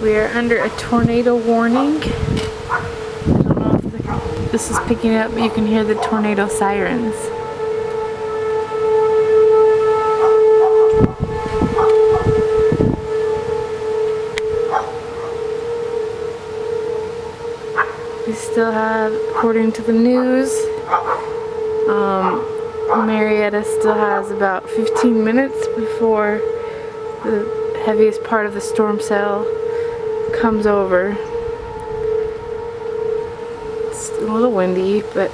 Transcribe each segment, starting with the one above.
We are under a tornado warning. I don't know if this is picking up, but you can hear the tornado sirens. We still have, according to the news, Marietta still has about 15 minutes before the heaviest part of the storm cell comes over. It's a little windy, but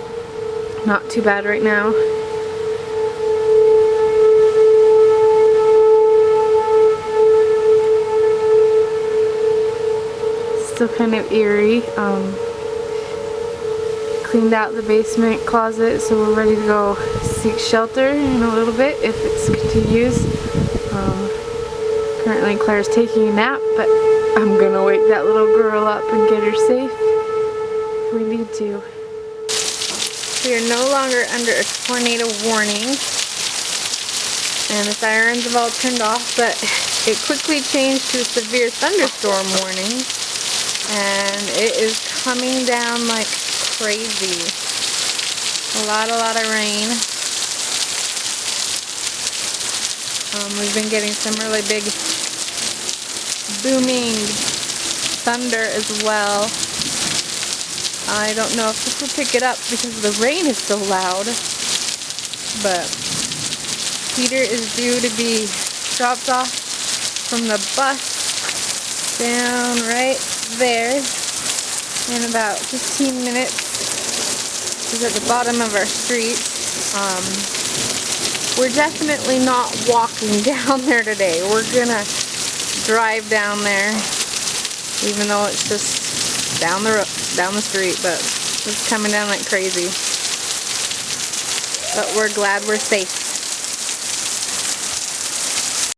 not too bad right now. Still kind of eerie. Cleaned out the basement closet, so we're ready to go seek shelter in a little bit if it continues. Currently Claire's taking a nap, but I'm gonna wake that little girl up and get her safe if we need to. We are no longer under a tornado warning, and the sirens have all turned off, but it quickly changed to a severe thunderstorm warning, and it is coming down like crazy. A lot of rain. We've been getting some really big booming thunder as well. I don't know if this will pick it up because the rain is so loud, but Peter is due to be dropped off from the bus down right there in about 15 minutes. He's at the bottom of our street. We're definitely not walking down there today. We're gonna drive down there, even though it's just down the street, but it's coming down like crazy. But we're glad we're safe.